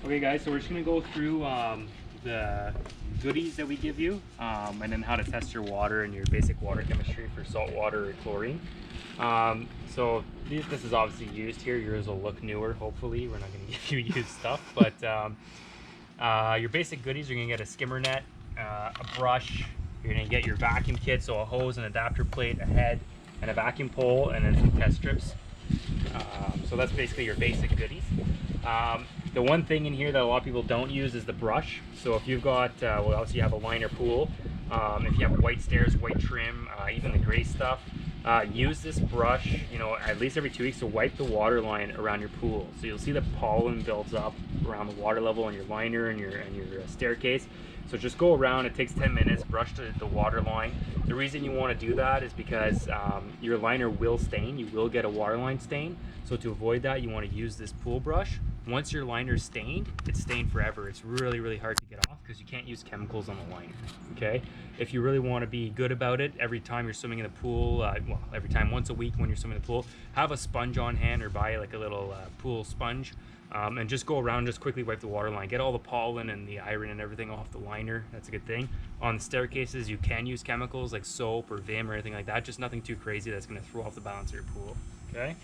Okay guys, so we're just going to go through the goodies that we give you and then how to test your water and your basic water chemistry for salt water or chlorine. So this is obviously used here. Yours will look newer, hopefully. We're not going to give you used stuff, but your basic goodies, you're going to get a skimmer net, a brush, you're going to get your vacuum kit, so a hose, an adapter plate, a head, and a vacuum pole, and then some test strips. So that's basically your basic goodies. The one thing in here that a lot of people don't use is the brush. So if you've got, well, obviously you have a liner pool. If you have white stairs, white trim, even the gray stuff, use this brush, you know, at least every 2 weeks to wipe the water line around your pool. So you'll see the pollen builds up around the water level on your liner and your staircase. So just go around, it takes 10 minutes, brush the water line. The reason you want to do that is because your liner will stain, you will get a water line stain. So to avoid that, you want to use this pool brush. Once your liner's stained, it's stained forever. It's really, really hard to get off because you can't use chemicals on the liner, okay? If you really want to be good about it, every time you're swimming in the pool, well, every time, once a week when you're swimming in the pool, have a sponge on hand or buy like a little pool sponge. And just go around, just quickly wipe the water line. Get all the pollen and the iron and everything off the liner. That's a good thing. On the staircases, you can use chemicals like soap or Vim or anything like that. Just nothing too crazy that's going to throw off the balance of your pool. Okay.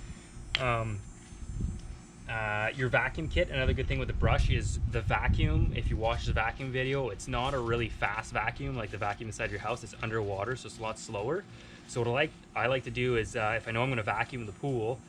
Your vacuum kit, another good thing with the brush is the vacuum. If you watch the vacuum video, it's not a really fast vacuum like the vacuum inside your house. It's underwater, so it's a lot slower. So what I like to do is if I know I'm going to vacuum the pool,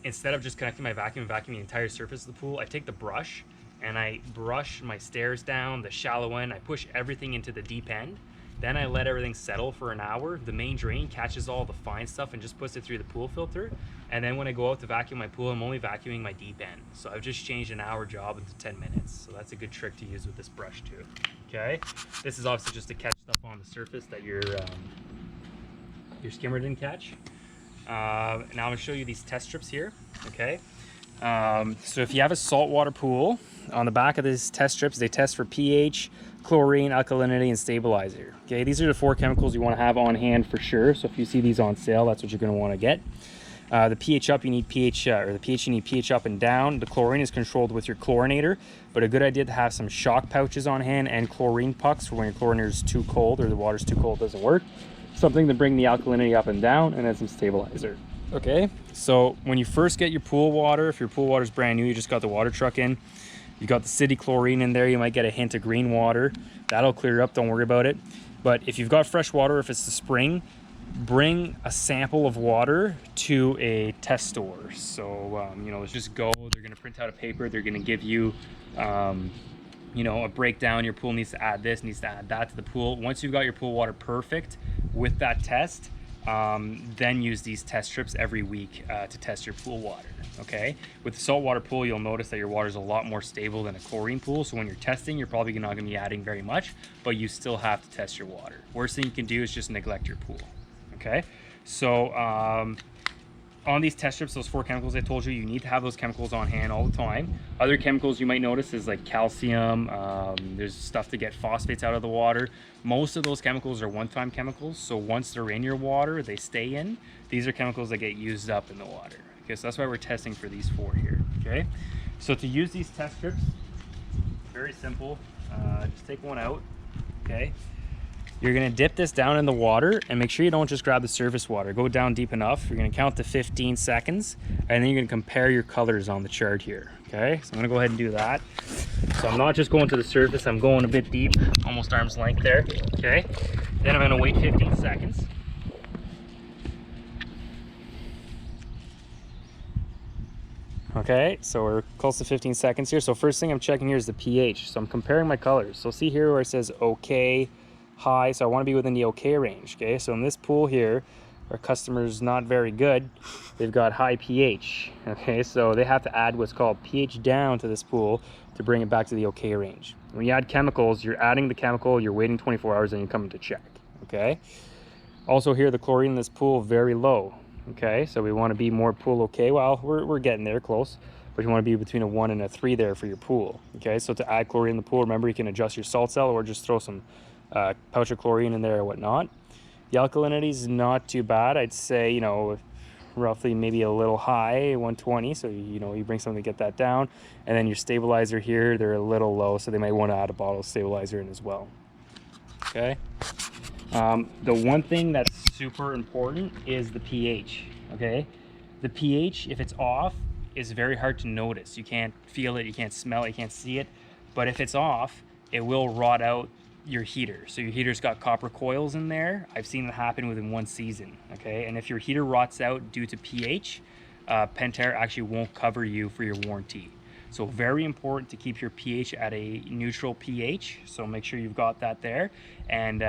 instead of just connecting my vacuum and vacuuming the entire surface of the pool, I take the brush and I brush my stairs down, the shallow end, I push everything into the deep end. Then I let everything settle for an hour. The main drain catches all the fine stuff and just puts it through the pool filter. And then when I go out to vacuum my pool, I'm only vacuuming my deep end. So I've just changed an hour job into 10 minutes. So that's a good trick to use with this brush too. Okay, this is obviously just to catch stuff on the surface that your skimmer didn't catch. Now I'm going to show you these test strips here. Okay, so if you have a saltwater pool, on the back of these test strips they test for pH, chlorine, alkalinity, and stabilizer. Okay, these are the 4 chemicals you want to have on hand for sure. So if you see these on sale, that's what you're going to want to get. The pH up, you need pH, or the pH, you need pH up and down. The chlorine is controlled with your chlorinator, but a good idea to have some shock pouches on hand and chlorine pucks for when your chlorinator is too cold or the water's too cold, doesn't work. Something to bring the alkalinity up and down, and then some stabilizer. Okay, so when you first get your pool water, if your pool water is brand new, you just got the water truck in, you got the city chlorine in there, you might get a hint of green water. That'll clear up, don't worry about it. But if you've got fresh water, if it's the spring, bring a sample of water to a test store. So, you know, let's just go, they're gonna print out a paper, they're gonna give you, you know, a breakdown. Your pool needs to add this, needs to add that to the pool. Once you've got your pool water perfect with that test, then use these test strips every week to test your pool water. Okay, with the saltwater pool, you'll notice that your water is a lot more stable than a chlorine pool. So when you're testing, you're probably not going to be adding very much, but you still have to test your water. Worst thing you can do is just neglect your pool. Okay, so on these test strips, those 4 chemicals I told you, you need to have those chemicals on hand all the time. Other chemicals you might notice is like calcium. There's stuff to get phosphates out of the water. Most of those chemicals are one-time chemicals, so once they're in your water, they stay in. These are chemicals that get used up in the water. Okay, so that's why we're testing for these 4 here. Okay, so to use these test strips, very simple. Just take one out. Okay, you're going to dip this down in the water and make sure you don't just grab the surface water. Go down deep enough. You're going to count to 15 seconds and then you're going to compare your colors on the chart here. Okay, so I'm going to go ahead and do that. So I'm not just going to the surface, I'm going a bit deep, almost arm's length there. Okay, then I'm going to wait 15 seconds. Okay, so we're close to 15 seconds here. So first thing I'm checking here is the pH. So I'm comparing my colors. So see here where it says okay, high, so I want to be within the okay range. Okay, so in this pool here, our customer's not very good. They've got high pH. Okay, so they have to add what's called pH down to this pool to bring it back to the okay range. When you add chemicals, you're adding the chemical, you're waiting 24 hours, and you're coming to check. Okay, also here the chlorine in this pool very low. Okay, so we want to be more pool okay. Well, we're getting there close, but you want to be between a 1 and a 3 there for your pool. Okay, so to add chlorine in the pool, remember you can adjust your salt cell or just throw some pouch of chlorine in there or whatnot. The alkalinity is not too bad. I'd say, you know, roughly maybe a little high, 120. So, you know, you bring something to get that down. And then your stabilizer here, they're a little low, so they might want to add a bottle of stabilizer in as well. Okay. The one thing that's super important is the pH. Okay. The pH, if it's off, is very hard to notice. You can't feel it, you can't smell it, you can't see it. But if it's off, it will rot out your heater. So your heater's got copper coils in there. I've seen it happen within 1 season. Okay. And if your heater rots out due to pH, Pentair actually won't cover you for your warranty. So very important to keep your pH at a neutral pH. So make sure you've got that there. And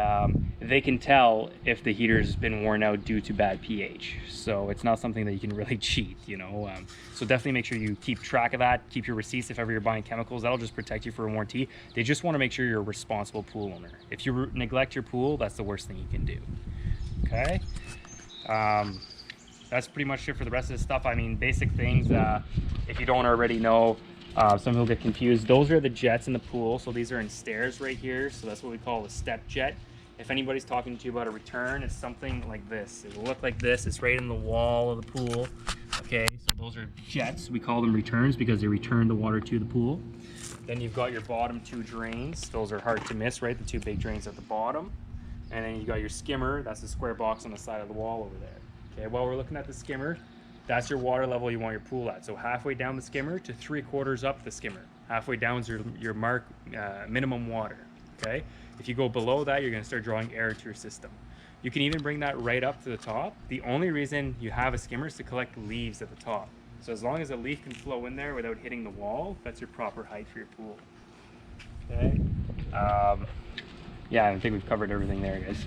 they can tell if the heater's been worn out due to bad pH. So it's not something that you can really cheat, you know. So definitely make sure you keep track of that. Keep your receipts if ever you're buying chemicals. That'll just protect you for a warranty. They just want to make sure you're a responsible pool owner. If you neglect your pool, that's the worst thing you can do. Okay. That's pretty much it for the rest of the stuff. I mean, basic things, if you don't already know, some people get confused. Those are the jets in the pool. So these are in stairs right here. So that's what we call a step jet. If anybody's talking to you about a return, it's something like this. It will look like this. It's right in the wall of the pool. Okay, so those are jets. We call them returns because they return the water to the pool. Then you've got your bottom 2 drains. Those are hard to miss, right? The 2 big drains at the bottom. And then you got your skimmer. That's the square box on the side of the wall over there. Okay, while we're looking at the skimmer, that's your water level you want your pool at. So halfway down the skimmer to 3/4 up the skimmer. Halfway down is your minimum water. Okay, if you go below that, you're going to start drawing air to your system. You can even bring that right up to the top. The only reason you have a skimmer is to collect leaves at the top. So as long as a leaf can flow in there without hitting the wall, that's your proper height for your pool. Okay. Yeah, I think we've covered everything there, guys.